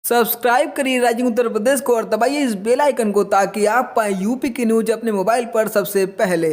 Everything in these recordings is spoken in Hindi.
सब्सक्राइब करिए राइजिंग उत्तर प्रदेश को और दबाइए इस बेल आइकन को ताकि आप पाए यूपी की न्यूज अपने मोबाइल पर सबसे पहले।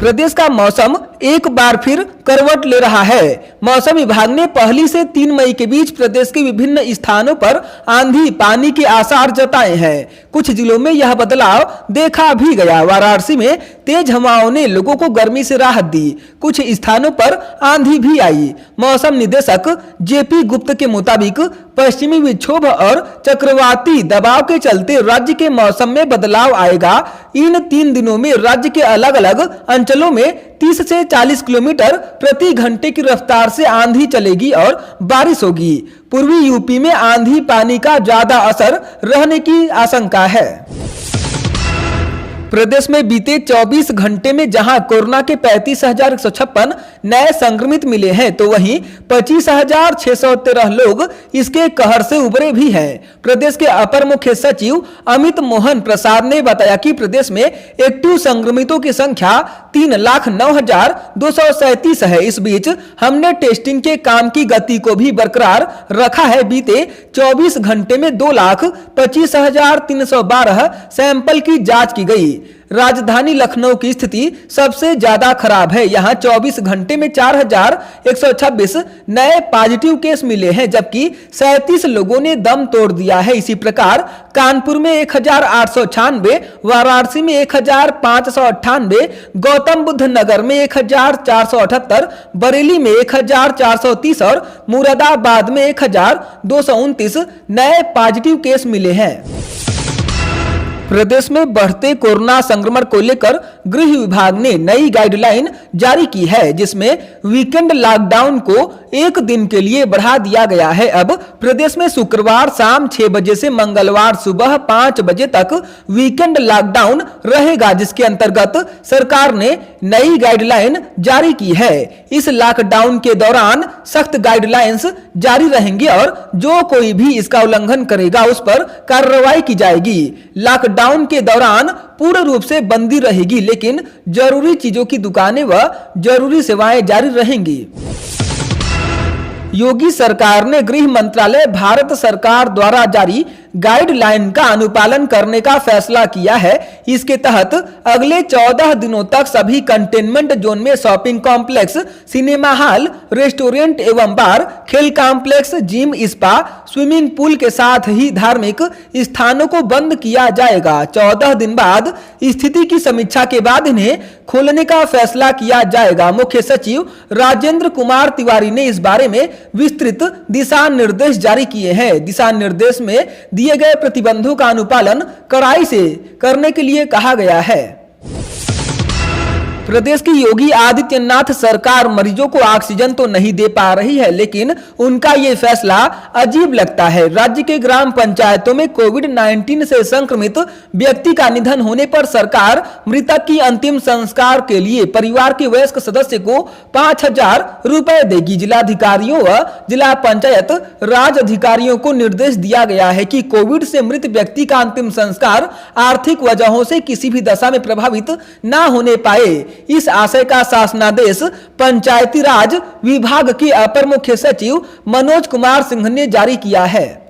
प्रदेश का मौसम एक बार फिर करवट ले रहा है। मौसम विभाग ने 1 से 3 मई के बीच प्रदेश के विभिन्न स्थानों पर आंधी पानी के आसार जताए हैं। कुछ जिलों में यह बदलाव देखा भी गया। वाराणसी में तेज हवाओं ने लोगों को गर्मी से राहत दी। कुछ स्थानों पर आंधी भी आई। मौसम निदेशक जेपी गुप्त के मुताबिक पश्चिमी विक्षोभ और चक्रवाती दबाव के चलते राज्य के मौसम में बदलाव आएगा। इन 3 दिनों में राज्य के अलग अलग अंचलों में 30 से 40 किलोमीटर प्रति घंटे की रफ्तार से आंधी चलेगी और बारिश होगी। पूर्वी यूपी में आंधी पानी का ज्यादा असर रहने की आशंका है। प्रदेश में बीते 24 घंटे में जहां कोरोना के 35,156 नए संक्रमित मिले हैं, तो वहीं 25,613 लोग इसके कहर से उबरे भी हैं। प्रदेश के अपर मुख्य सचिव अमित मोहन प्रसाद ने बताया कि प्रदेश में एक्टिव संक्रमितों की संख्या 3,09,237 है। इस बीच हमने टेस्टिंग के काम की गति को भी बरकरार रखा है। बीते 24 घंटे में 2,25,312 सैंपल की जांच की गई। राजधानी लखनऊ की स्थिति सबसे ज्यादा खराब है। यहां 24 घंटे में 4,126 नए पॉजिटिव केस मिले हैं, जबकि 37 लोगों ने दम तोड़ दिया है। इसी प्रकार कानपुर में 1,896, वाराणसी में 1,598, गौतम बुद्ध नगर में 1,478, बरेली में 1,430 और मुरादाबाद में 1,229 नए पॉजिटिव केस मिले हैं। प्रदेश में बढ़ते कोरोना संक्रमण को लेकर गृह विभाग ने नई गाइडलाइन जारी की है, जिसमें वीकेंड लॉकडाउन को 1 दिन के लिए बढ़ा दिया गया है। अब प्रदेश में शुक्रवार शाम 6 बजे से मंगलवार सुबह 5 बजे तक वीकेंड लॉकडाउन रहेगा, जिसके अंतर्गत सरकार ने नई गाइडलाइन जारी की है। इस लॉकडाउन के दौरान सख्त गाइडलाइंस जारी रहेंगी और जो कोई भी इसका उल्लंघन करेगा उस पर कार्रवाई की जाएगी। लॉकडाउन के दौरान पूर्ण रूप से बंदी रहेगी, लेकिन जरूरी चीजों की दुकानें व जरूरी सेवाएं जारी रहेंगी। योगी सरकार ने गृह मंत्रालय भारत सरकार द्वारा जारी गाइडलाइन का अनुपालन करने का फैसला किया है। इसके तहत अगले 14 दिनों तक सभी कंटेनमेंट जोन में shopping complex, cinema hall, restaurant एवं बार, खेल complex, gym, spa, swimming pool के साथ ही धार्मिक स्थानों को बंद किया जाएगा। 14 दिन बाद स्थिति की समीक्षा के बाद इन्हें खोलने का फैसला किया जाएगा। मुख्य सचिव राजेंद्र कुमार तिवारी ने इस बारे में विस्तृत दिशा निर्देश जारी किए हैं। दिशा निर्देश में दिए गए प्रतिबंधों का अनुपालन कड़ाई से करने के लिए कहा गया है। प्रदेश की योगी आदित्यनाथ सरकार मरीजों को ऑक्सीजन तो नहीं दे पा रही है, लेकिन उनका ये फैसला अजीब लगता है। राज्य के ग्राम पंचायतों में कोविड-19 से संक्रमित व्यक्ति का निधन होने पर सरकार मृतक की अंतिम संस्कार के लिए परिवार के वयस्क सदस्य को 5,000 रुपए देगी। जिलाधिकारियों व जिला पंचायत राज अधिकारियों को निर्देश दिया गया है कि कोविड से मृत व्यक्ति का अंतिम संस्कार आर्थिक वजहों से किसी भी दशा में प्रभावित न होने पाए। इस आशय का शासनादेश पंचायती राज विभाग के अपर मुख्य सचिव मनोज कुमार सिंह ने जारी किया है।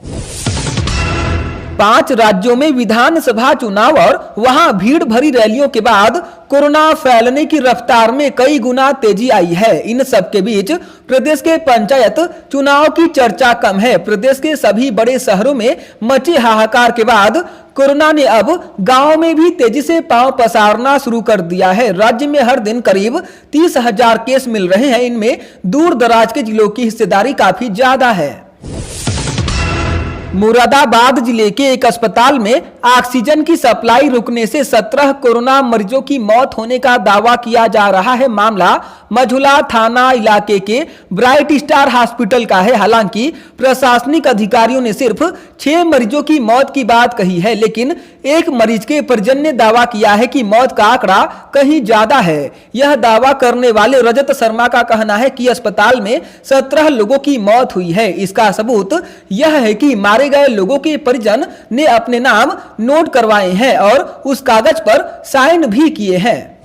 5 राज्यों में विधानसभा चुनाव और वहां भीड़ भरी रैलियों के बाद कोरोना फैलने की रफ्तार में कई गुना तेजी आई है। इन सब के बीच प्रदेश के पंचायत चुनाव की चर्चा कम है। प्रदेश के सभी बड़े शहरों में मचे हाहाकार के बाद कोरोना ने अब गांव में भी तेजी से पांव पसारना शुरू कर दिया है। राज्य में हर दिन करीब 30,000 केस मिल रहे हैं। इनमें दूर दराज के जिलों की हिस्सेदारी काफी ज्यादा है। मुरादाबाद जिले के एक अस्पताल में ऑक्सीजन की सप्लाई रुकने से 17 कोरोना मरीजों की मौत होने का दावा किया जा रहा है। मामला मझुला थाना इलाके के ब्राइट स्टार हॉस्पिटल का है। हालांकि प्रशासनिक अधिकारियों ने सिर्फ 6 मरीजों की मौत की बात कही है, लेकिन एक मरीज के परिजन ने दावा किया है कि मौत का आंकड़ा कहीं ज्यादा है। यह दावा करने वाले रजत शर्मा का कहना है कि अस्पताल में 17 लोगों की मौत हुई है। इसका सबूत यह है कि मारे गए लोगों के परिजन ने अपने नाम नोट करवाए हैं और उस कागज पर साइन भी किए हैं।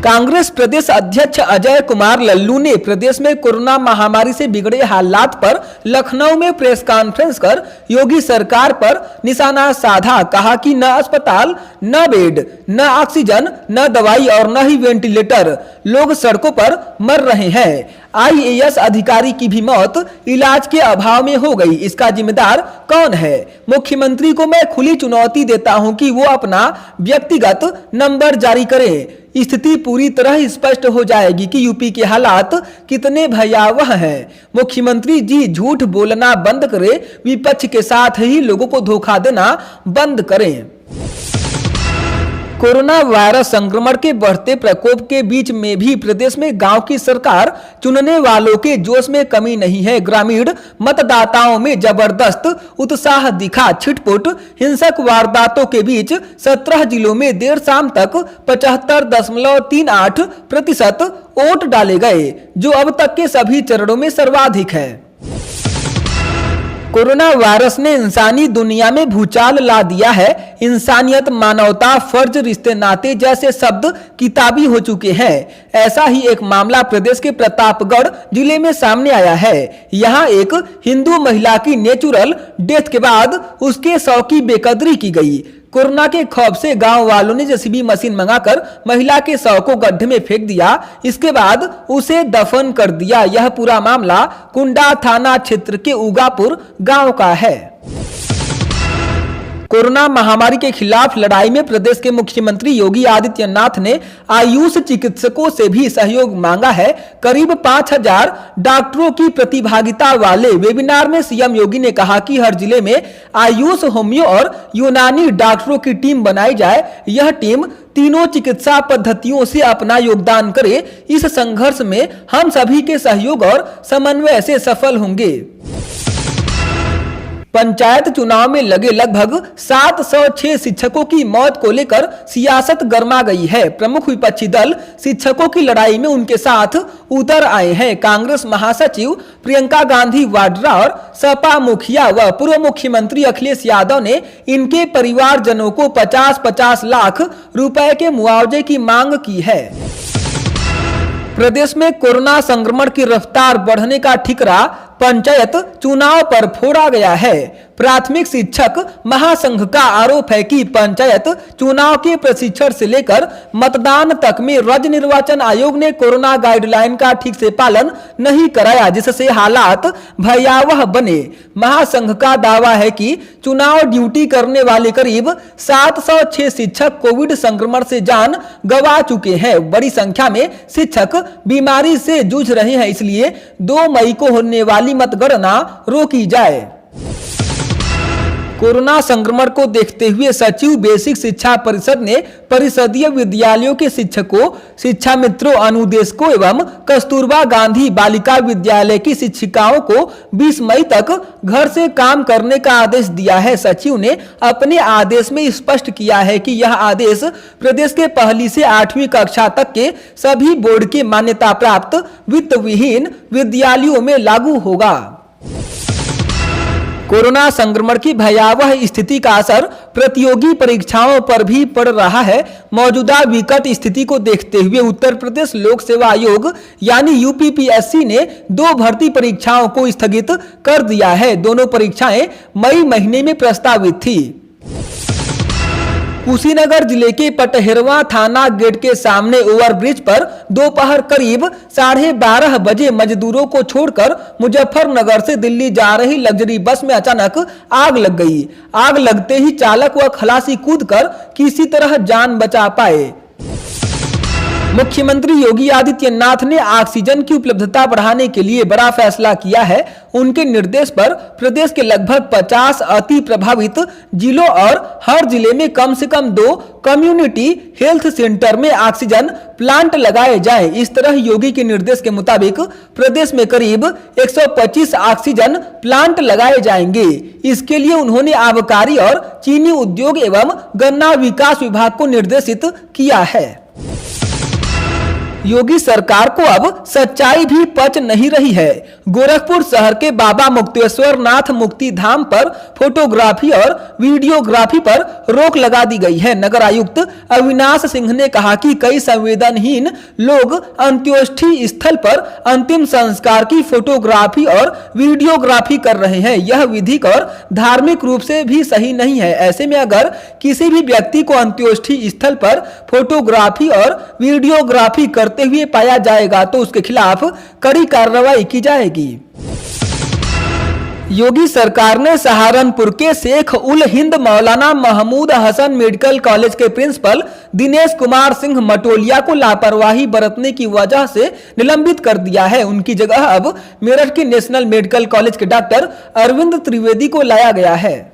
कांग्रेस प्रदेश अध्यक्ष अजय कुमार लल्लू ने प्रदेश में कोरोना महामारी से बिगड़े हालात पर लखनऊ में प्रेस कॉन्फ्रेंस कर योगी सरकार पर निशाना साधा। कहा कि न अस्पताल, न बेड, न ऑक्सीजन, न दवाई और न ही वेंटिलेटर, लोग सड़कों पर मर रहे हैं। आईएएस अधिकारी की भी मौत इलाज के अभाव में हो गई, इसका जिम्मेदार कौन है? मुख्यमंत्री को मैं खुली चुनौती देता हूं कि वो अपना व्यक्तिगत नंबर जारी करें। स्थिति पूरी तरह स्पष्ट हो जाएगी कि यूपी के हालात कितने भयावह हैं। मुख्यमंत्री जी झूठ बोलना बंद करें, विपक्ष के साथ ही लोगों को धोखा देना बंद करें। कोरोना वायरस संक्रमण के बढ़ते प्रकोप के बीच में भी प्रदेश में गांव की सरकार चुनने वालों के जोश में कमी नहीं है। ग्रामीण मतदाताओं में जबरदस्त उत्साह दिखा। छिटपुट हिंसक वारदातों के बीच 17 जिलों में देर शाम तक 75.38% वोट डाले गए, जो अब तक के सभी चरणों में सर्वाधिक है। कोरोना वायरस ने इंसानी दुनिया में भूचाल ला दिया है। इंसानियत, मानवता, फर्ज, रिश्ते नाते जैसे शब्द किताबी हो चुके हैं। ऐसा ही एक मामला प्रदेश के प्रतापगढ़ जिले में सामने आया है। यहाँ एक हिंदू महिला की नेचुरल डेथ के बाद उसके शव की बेकदरी की गई। कोरोना के खौफ से गांव वालों ने जेसीबी मशीन मंगाकर महिला के शव को गड्ढे में फेंक दिया, इसके बाद उसे दफन कर दिया। यह पूरा मामला कुंडा थाना क्षेत्र के उगापुर गांव का है। कोरोना महामारी के खिलाफ लड़ाई में प्रदेश के मुख्यमंत्री योगी आदित्यनाथ ने आयुष चिकित्सकों से भी सहयोग मांगा है। करीब 5000 डॉक्टरों की प्रतिभागिता वाले वेबिनार में सीएम योगी ने कहा कि हर जिले में आयुष, होम्यो और यूनानी डॉक्टरों की टीम बनाई जाए। यह टीम तीनों चिकित्सा पद्धतियों से अपना योगदान करे। इस संघर्ष में हम सभी के सहयोग और समन्वय से सफल होंगे। पंचायत चुनाव में लगे लगभग 706 शिक्षकों की मौत को लेकर सियासत गर्मा गई है। प्रमुख विपक्षी दल शिक्षकों की लड़ाई में उनके साथ उतर आए हैं। कांग्रेस महासचिव प्रियंका गांधी वाड्रा और सपा मुखिया व पूर्व मुख्यमंत्री अखिलेश यादव ने इनके परिवारजनों को 50-50 लाख रुपए के मुआवजे की मांग की है। प्रदेश में कोरोना संक्रमण की रफ्तार बढ़ने का ठिकरा पंचायत चुनाव पर फोड़ा गया है। प्राथमिक शिक्षक महासंघ का आरोप है कि पंचायत चुनाव के प्रशिक्षण से लेकर मतदान तक में राज्य निर्वाचन आयोग ने कोरोना गाइडलाइन का ठीक से पालन नहीं कराया, जिससे हालात भयावह बने। महासंघ का दावा है कि चुनाव ड्यूटी करने वाले करीब 706 शिक्षक कोविड संक्रमण से जान गंवा चुके हैं। बड़ी संख्या में शिक्षक बीमारी से जूझ रहे हैं, इसलिए 2 मई को होने वाली मतगणना रोकी जाए। कोरोना संक्रमण को देखते हुए सचिव बेसिक शिक्षा परिषद ने परिषदीय विद्यालयों के शिक्षकों, शिक्षा मित्रों, अनुदेशकों एवं कस्तूरबा गांधी बालिका विद्यालय की शिक्षिकाओं को 20 मई तक घर से काम करने का आदेश दिया है। सचिव ने अपने आदेश में स्पष्ट किया है कि यह आदेश प्रदेश के 1ली से 8वीं कक्षा तक के सभी बोर्ड के मान्यता प्राप्त वित्त विहीन विद्यालयों में लागू होगा। कोरोना संक्रमण की भयावह स्थिति का असर प्रतियोगी परीक्षाओं पर भी पड़ रहा है। मौजूदा विकट स्थिति को देखते हुए उत्तर प्रदेश लोक सेवा आयोग यानी यूपीपीएससी ने 2 भर्ती परीक्षाओं को स्थगित कर दिया है। दोनों परीक्षाएं मई महीने में प्रस्तावित थी। कुशीनगर जिले के पटहेरवा थाना गेट के सामने ओवरब्रिज पर दोपहर करीब 12:30 बजे मजदूरों को छोड़कर मुजफ्फरनगर से दिल्ली जा रही लग्जरी बस में अचानक आग लग गई। आग लगते ही चालक व खलासी कूदकर किसी तरह जान बचा पाए। मुख्यमंत्री योगी आदित्यनाथ ने ऑक्सीजन की उपलब्धता बढ़ाने के लिए बड़ा फैसला किया है। उनके निर्देश पर प्रदेश के लगभग 50 अति प्रभावित जिलों और हर जिले में कम से कम 2 कम्युनिटी हेल्थ सेंटर में ऑक्सीजन प्लांट लगाए जाएं। इस तरह योगी के निर्देश के मुताबिक प्रदेश में करीब 125 ऑक्सीजन प्लांट लगाए जाएंगे। इसके लिए उन्होंने आबकारी और चीनी उद्योग एवं गन्ना विकास विभाग को निर्देशित किया है। योगी सरकार को अब सच्चाई भी पच नहीं रही है। गोरखपुर शहर के बाबा मुक्तेश्वर नाथ मुक्ति धाम पर फोटोग्राफी और वीडियोग्राफी पर रोक लगा दी गई है। नगर आयुक्त अविनाश सिंह ने कहा कि कई संवेदनहीन लोग अंत्योष्ठि स्थल पर अंतिम संस्कार की फोटोग्राफी और वीडियोग्राफी कर रहे हैं। यह विधिक और धार्मिक रूप से भी सही नहीं है। ऐसे में अगर किसी भी व्यक्ति को अंत्योष्ठि स्थल पर फोटोग्राफी और वीडियोग्राफी करते हुए पाया जाएगा तो उसके खिलाफ कड़ी कार्रवाई की जाएगी। योगी सरकार ने सहारनपुर के शेख उल हिंद मौलाना महमूद हसन मेडिकल कॉलेज के प्रिंसिपल दिनेश कुमार सिंह मटोलिया को लापरवाही बरतने की वजह से निलंबित कर दिया है। उनकी जगह अब मेरठ के नेशनल मेडिकल कॉलेज के डॉक्टर अरविंद त्रिवेदी को लाया गया है।